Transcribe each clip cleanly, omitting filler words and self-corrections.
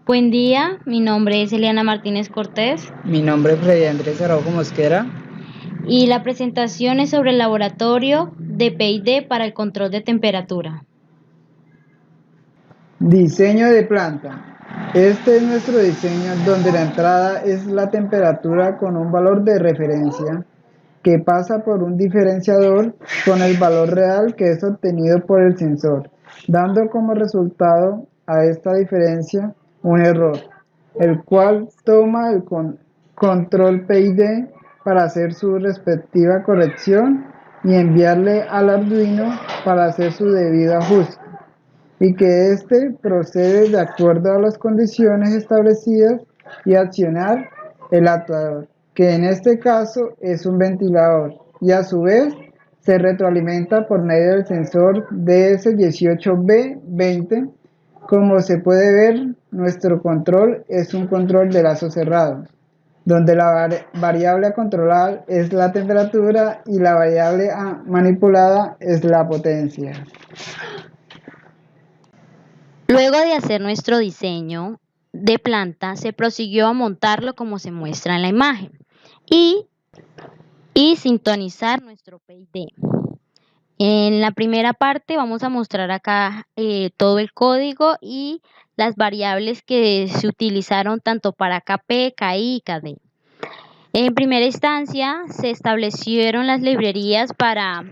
Buen día, mi nombre es Eliana Martínez Cortés Mi nombre es Freddy Andrés Araujo Mosquera. y la presentación es sobre el laboratorio de PID para el control de temperatura. Diseño de planta. Este es nuestro diseño donde la entrada es la temperatura con un valor de referencia que pasa por un diferenciador con el valor real que es obtenido por el sensor, dando como resultado a esta diferencia un error, el cual toma el control PID para hacer su respectiva corrección y enviarle al Arduino para hacer su debido ajuste, y que éste procede de acuerdo a las condiciones establecidas y accionar el actuador, que en este caso es un ventilador, y a su vez se retroalimenta por medio del sensor DS18B20. Como se puede ver, nuestro control es un control de lazo cerrado, donde la variable a controlar es la temperatura y la variable manipulada es la potencia. Luego de hacer nuestro diseño de planta, se prosiguió a montarlo como se muestra en la imagen y, sintonizar nuestro PID. En la primera parte vamos a mostrar acá todo el código y las variables que se utilizaron tanto para KP, KI y KD. En primera instancia se establecieron las librerías para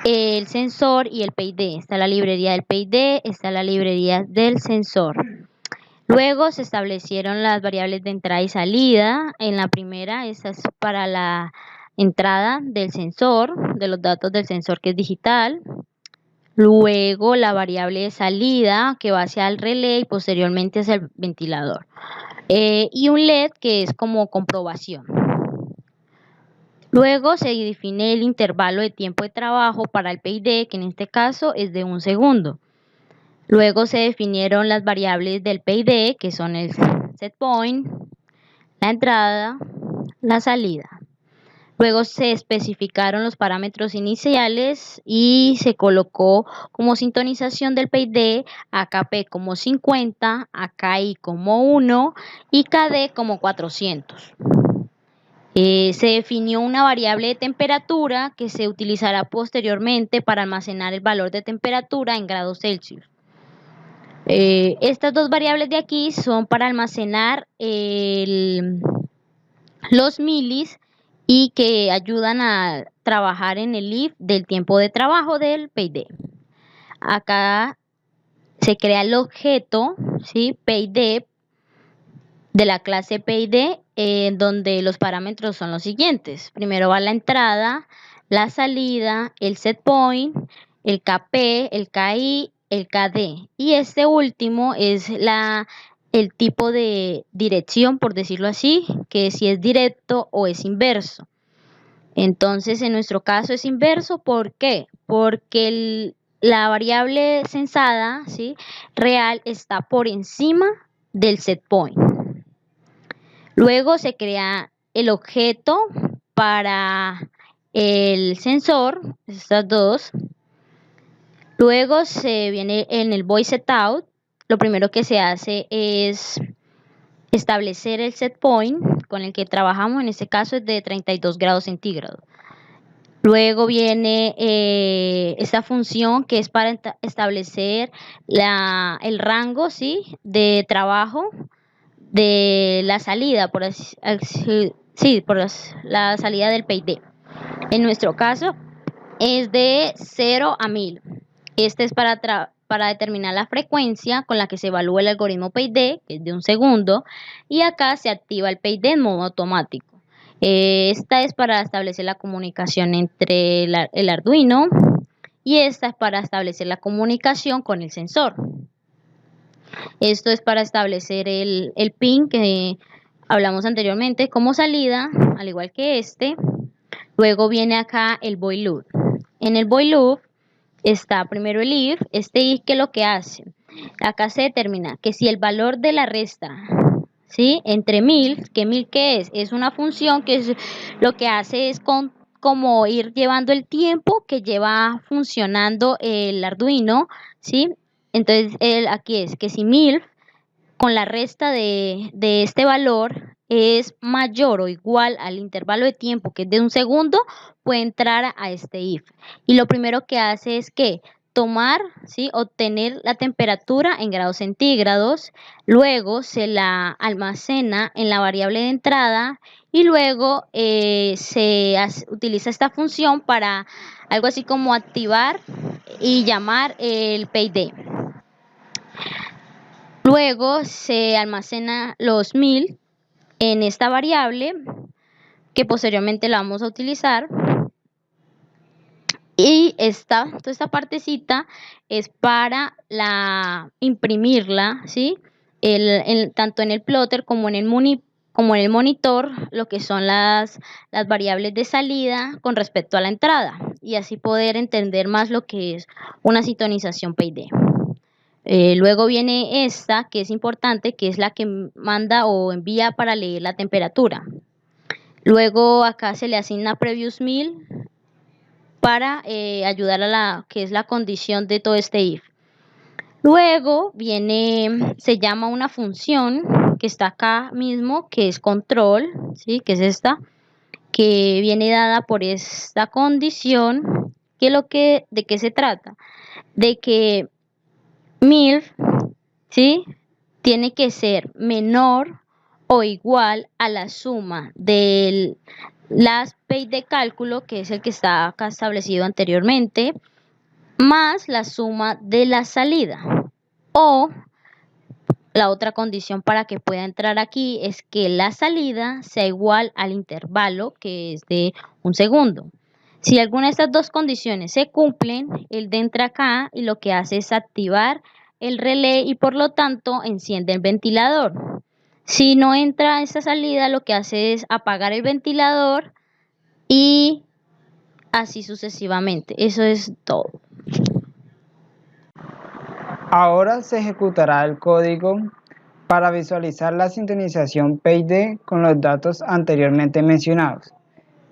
el sensor y el PID. Está la librería del PID, está la librería del sensor. Luego se establecieron las variables de entrada y salida. En la primera, esta es para la entrada del sensor, de los datos del sensor que es digital. Luego la variable de salida que va hacia el relé y posteriormente hacia el ventilador. Y un LED que es como comprobación. Luego se define el intervalo de tiempo de trabajo para el PID, que en este caso es de 1 segundo. Luego se definieron las variables del PID, que son el set point, la entrada, la salida. Luego se especificaron los parámetros iniciales y se colocó como sintonización del PID AKP como 50, AKI como 1 y KD como 400. Se definió una variable de temperatura que se utilizará posteriormente para almacenar el valor de temperatura en grados Celsius. Estas dos variables de aquí son para almacenar los milis y que ayudan a trabajar en el if del tiempo de trabajo del PID. Acá se crea el objeto, ¿sí? PID de la clase PID, donde los parámetros son los siguientes. Primero va la entrada, la salida, el set point, el KP, el KI, el KD. Y este último es el tipo de dirección, por decirlo así, que si es directo o es inverso. Entonces, en nuestro caso es inverso. ¿Por qué? Porque la variable censada, ¿sí?, real está por encima del set point. Luego se crea el objeto para el sensor, estas dos. Luego se viene en el void setout. Lo primero que se hace es establecer el set point con el que trabajamos, en este caso es de 32 grados centígrados. Luego viene esta función que es para establecer el rango, ¿sí?, de trabajo de la salida, por la salida del PID. En nuestro caso es de 0 a 1000. Este es para determinar la frecuencia con la que se evalúa el algoritmo PID, que es de 1 segundo, y acá se activa el PID en modo automático. Esta es para establecer la comunicación entre el Arduino y esta es para establecer la comunicación con el sensor. Esto es para establecer el pin que hablamos anteriormente como salida, al igual que este. Luego viene acá el void loop. En el void loop está primero el if. Este if, ¿qué es lo que hace? Acá se determina que si el valor de la resta, ¿sí?, entre 1000, que 1000 ¿qué es? Es una función que lo que hace es como ir llevando el tiempo que lleva funcionando el Arduino, ¿sí? Entonces aquí es que si 1000 con la resta de este valor es mayor o igual al intervalo de tiempo, que es de 1 segundo, puede entrar a este if. Y lo primero que hace es que tomar, ¿sí? Obtener la temperatura en grados centígrados, luego se la almacena en la variable de entrada y luego utiliza esta función para algo así como activar y llamar el payday. Luego se almacena los 1000 en esta variable que posteriormente la vamos a utilizar. Y toda esta partecita es para imprimirla, ¿sí? Tanto en el plotter como en el monitor, lo que son las variables de salida con respecto a la entrada. Y así poder entender más lo que es una sintonización PID. Luego viene esta, que es importante, que es la que manda o envía para leer la temperatura. Luego acá se le asigna previous 1000 para ayudar a la que es la condición de todo este if. Luego se llama una función que está acá mismo, que es control, ¿sí? Que es esta, que viene dada por esta condición, ¿de qué se trata? De que 1000, ¿sí? Tiene que ser menor o igual a la suma de las P de cálculo, que es el que está acá establecido anteriormente, más la suma de la salida. O la otra condición para que pueda entrar aquí es que la salida sea igual al intervalo, que es de 1 segundo. Si alguna de estas dos condiciones se cumplen, él entra acá y lo que hace es activar el relé y por lo tanto enciende el ventilador. Si no entra esa salida, lo que hace es apagar el ventilador y así sucesivamente. Eso es todo. Ahora se ejecutará el código para visualizar la sintonización PID con los datos anteriormente mencionados.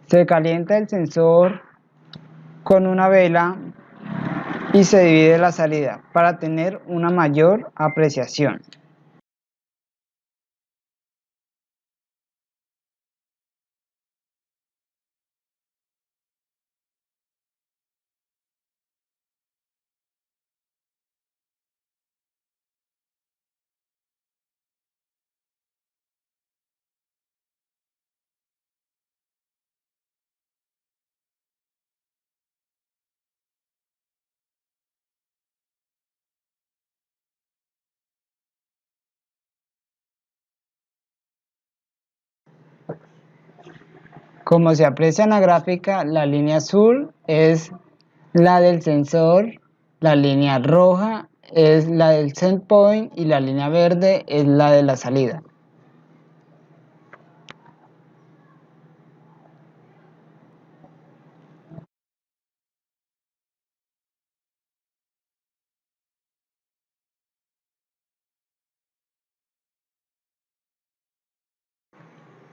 Se calienta el sensor con una vela y se divide la salida para tener una mayor apreciación. Como se aprecia en la gráfica, la línea azul es la del sensor, la línea roja es la del set point y la línea verde es la de la salida.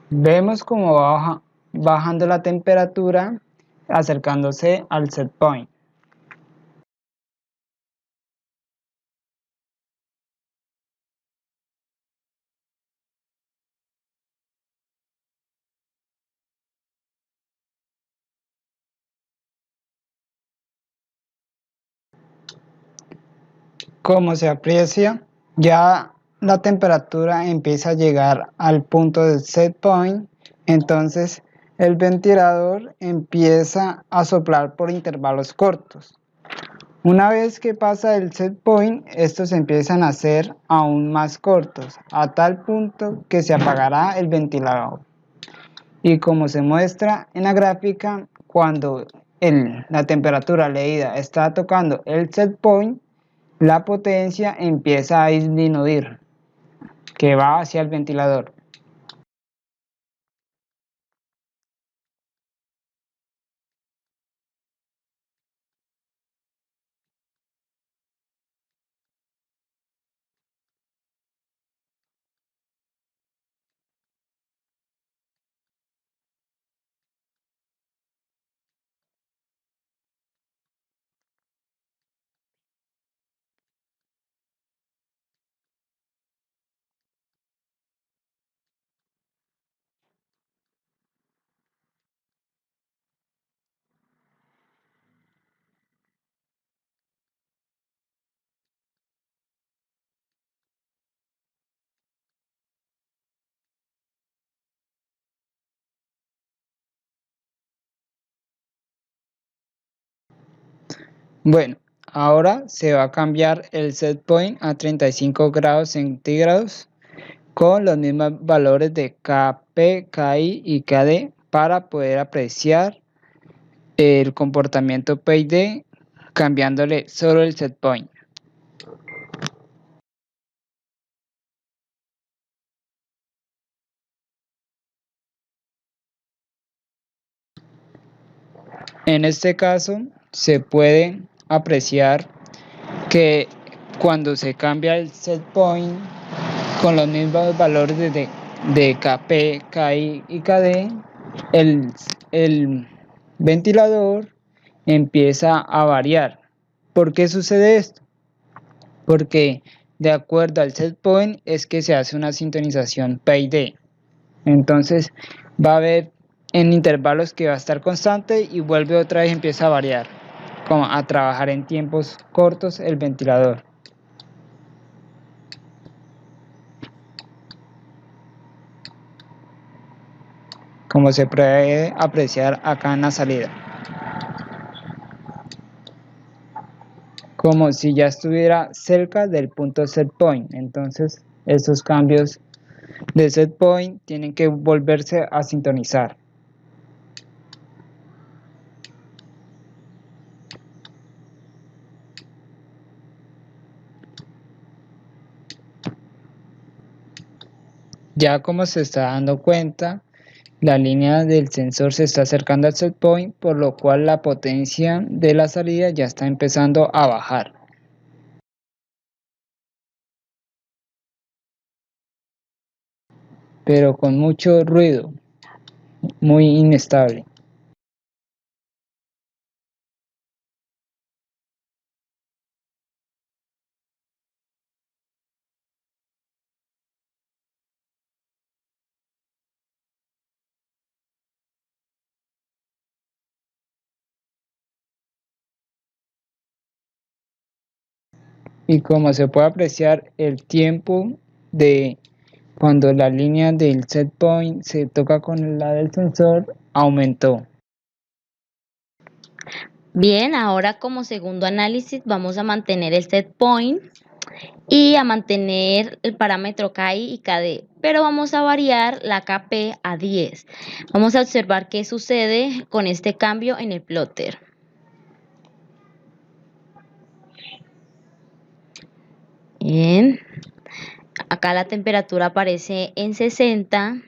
Vemos cómo va bajando la temperatura acercándose al set point. Como se aprecia, ya la temperatura empieza a llegar al punto del set point, entonces el ventilador empieza a soplar por intervalos cortos. Una vez que pasa el set point, estos empiezan a ser aún más cortos, a tal punto que se apagará el ventilador. Y como se muestra en la gráfica, cuando la temperatura leída está tocando el set point, la potencia empieza a disminuir, que va hacia el ventilador. Bueno, ahora se va a cambiar el set point a 35 grados centígrados con los mismos valores de Kp, Ki y Kd para poder apreciar el comportamiento PID cambiándole solo el set point. En este caso se puede apreciar que cuando se cambia el set point con los mismos valores de Kp, Ki y Kd, el ventilador empieza a variar. ¿Por qué sucede esto? Porque de acuerdo al set point es que se hace una sintonización PID. Entonces va a haber en intervalos que va a estar constante y vuelve otra vez, empieza a variar, como a trabajar en tiempos cortos el ventilador. Como se puede apreciar acá en la salida. Como si ya estuviera cerca del punto set point. Entonces estos cambios de set point tienen que volverse a sintonizar. Ya como se está dando cuenta, la línea del sensor se está acercando al set point, por lo cual la potencia de la salida ya está empezando a bajar. Pero con mucho ruido, muy inestable. Y como se puede apreciar, el tiempo de cuando la línea del set point se toca con la del sensor aumentó. Bien, ahora como segundo análisis vamos a mantener el set point y a mantener el parámetro KI y KD, pero vamos a variar la KP a 10. Vamos a observar qué sucede con este cambio en el plotter. Bien, acá la temperatura aparece en 60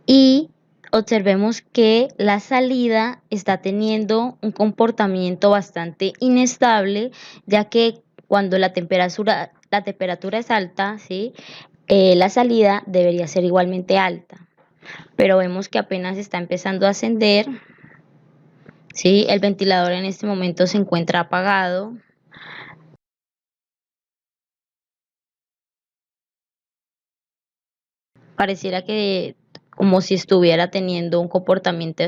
y observemos que la salida está teniendo un comportamiento bastante inestable, ya que cuando la temperatura es alta, ¿sí? La salida debería ser igualmente alta. Pero vemos que apenas está empezando a ascender, ¿sí? El ventilador en este momento se encuentra apagado. Pareciera que como si estuviera teniendo un comportamiento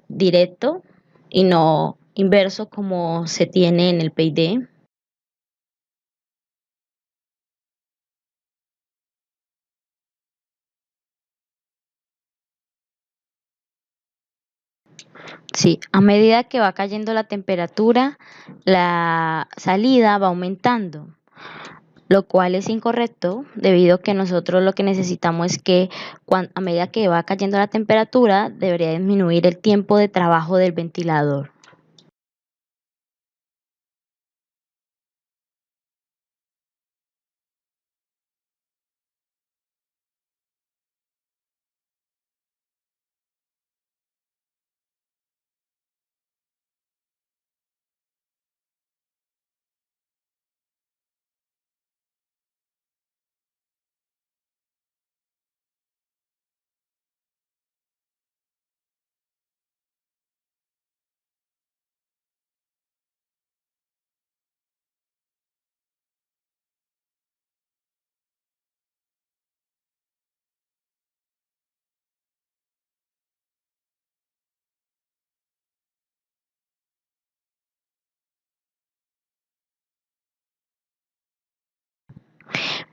directo y no inverso como se tiene en el PID. Sí, a medida que va cayendo la temperatura, la salida va aumentando, lo cual es incorrecto debido a que nosotros lo que necesitamos es que a medida que va cayendo la temperatura, debería disminuir el tiempo de trabajo del ventilador.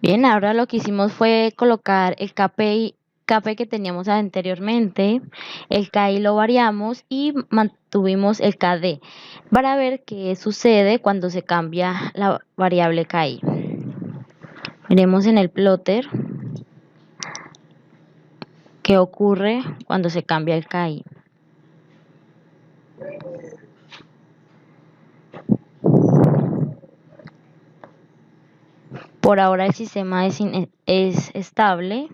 Bien, ahora lo que hicimos fue colocar el KPI KP que teníamos anteriormente, el KI lo variamos y mantuvimos el KD para ver qué sucede cuando se cambia la variable KI. Miremos en el plotter qué ocurre cuando se cambia el KI. Por ahora el sistema es estable.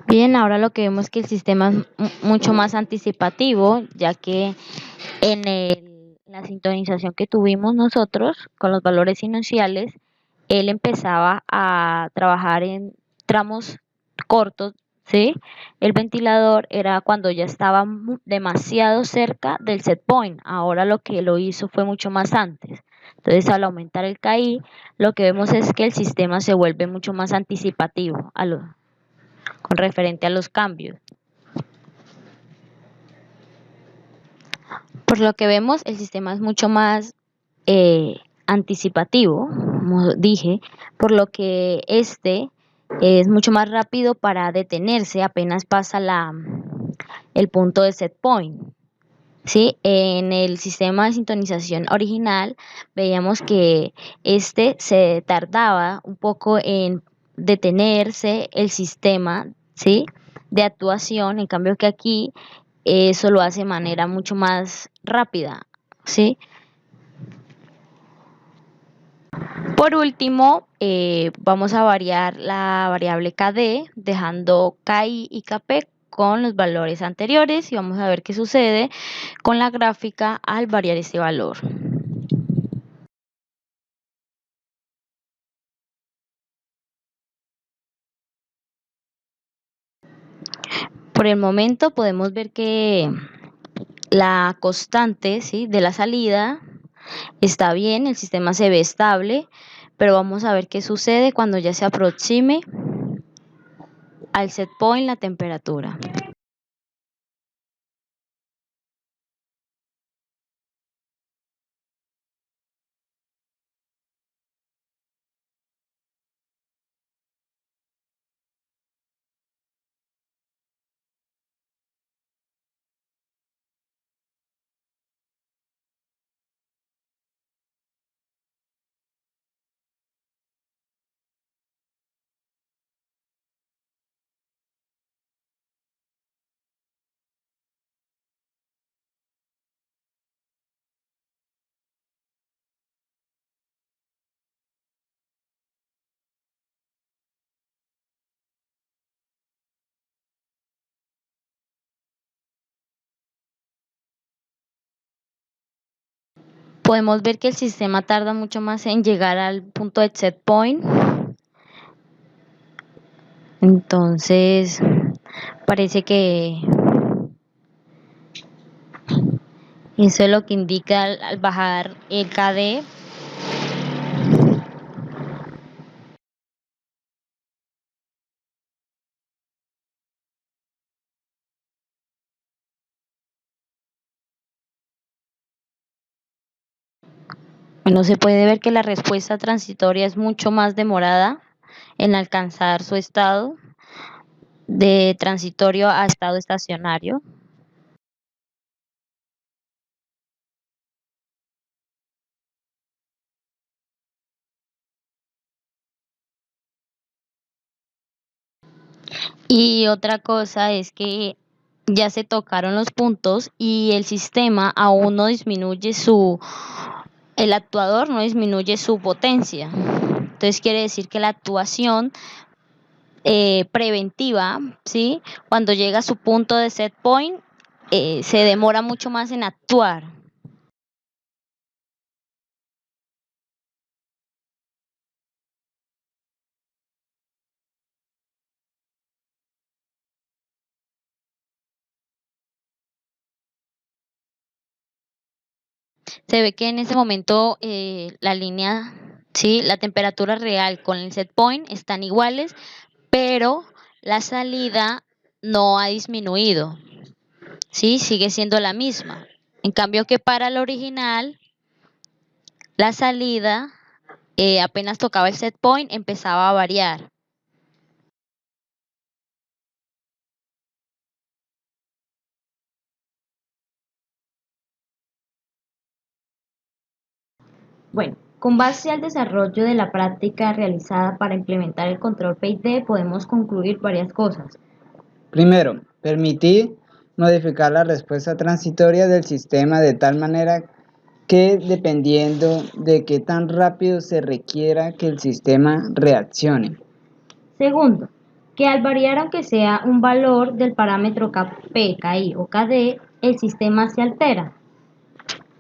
Bien, ahora lo que vemos es que el sistema es mucho más anticipativo, ya que la sintonización que tuvimos nosotros con los valores iniciales, él empezaba a trabajar en tramos cortos, ¿sí? El ventilador era cuando ya estaba demasiado cerca del set point, ahora lo que lo hizo fue mucho más antes. Entonces, al aumentar el KI, lo que vemos es que el sistema se vuelve mucho más anticipativo con referente a los cambios. Por lo que vemos, el sistema es mucho más anticipativo, como dije, por lo que este es mucho más rápido para detenerse apenas pasa el punto de set point. ¿Sí? En el sistema de sintonización original veíamos que este se tardaba un poco en detenerse el sistema, ¿sí? De actuación, en cambio que aquí eso lo hace de manera mucho más rápida, ¿sí? Por último, vamos a variar la variable KD, dejando KI y KP con los valores anteriores y vamos a ver qué sucede con la gráfica al variar este valor. Por el momento podemos ver que la constante, ¿sí?, de la salida está bien, el sistema se ve estable, pero vamos a ver qué sucede cuando ya se aproxime al set point la temperatura. Podemos ver que el sistema tarda mucho más en llegar al punto de set point. Entonces, parece que eso es lo que indica al bajar el KD. Bueno, se puede ver que la respuesta transitoria es mucho más demorada en alcanzar su estado de transitorio a estado estacionario. Y otra cosa es que ya se tocaron los puntos y el sistema aún no disminuye el actuador no disminuye su potencia. Entonces quiere decir que la actuación preventiva, ¿sí? Cuando llega a su punto de set point, se demora mucho más en actuar. Se ve que en ese momento la línea, ¿sí? La temperatura real con el set point están iguales, pero la salida no ha disminuido, ¿sí? Sigue siendo la misma. En cambio que para el original, la salida apenas tocaba el set point, empezaba a variar. Bueno, con base al desarrollo de la práctica realizada para implementar el control PID, podemos concluir varias cosas. Primero, permitir modificar la respuesta transitoria del sistema de tal manera que, dependiendo de qué tan rápido se requiera que el sistema reaccione. Segundo, que al variar aunque sea un valor del parámetro KP, KI o KD, el sistema se altera.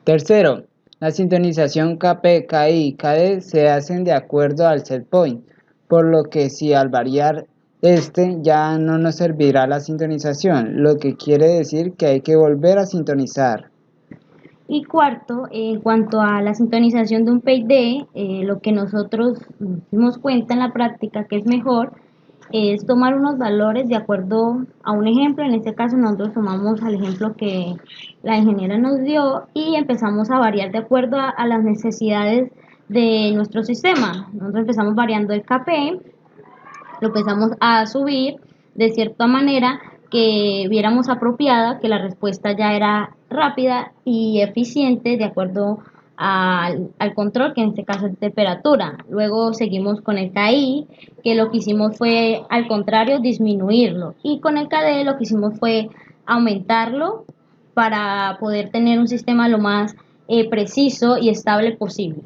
Tercero, la sintonización KP, KI y KD se hacen de acuerdo al set point, por lo que si al variar este ya no nos servirá la sintonización, lo que quiere decir que hay que volver a sintonizar. Y cuarto, en cuanto a la sintonización de un PID, lo que nosotros nos dimos cuenta en la práctica que es mejor es tomar unos valores de acuerdo a un ejemplo. En este caso nosotros tomamos al ejemplo que la ingeniera nos dio y empezamos a variar de acuerdo a las necesidades de nuestro sistema. Nosotros empezamos variando el KP, lo empezamos a subir de cierta manera que viéramos apropiada, que la respuesta ya era rápida y eficiente de acuerdo al control, que en este caso es temperatura. Luego seguimos con el KI, que lo que hicimos fue al contrario disminuirlo. Y con el KD lo que hicimos fue aumentarlo para poder tener un sistema lo más preciso y estable posible.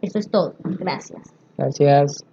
Eso es todo. Gracias. Gracias.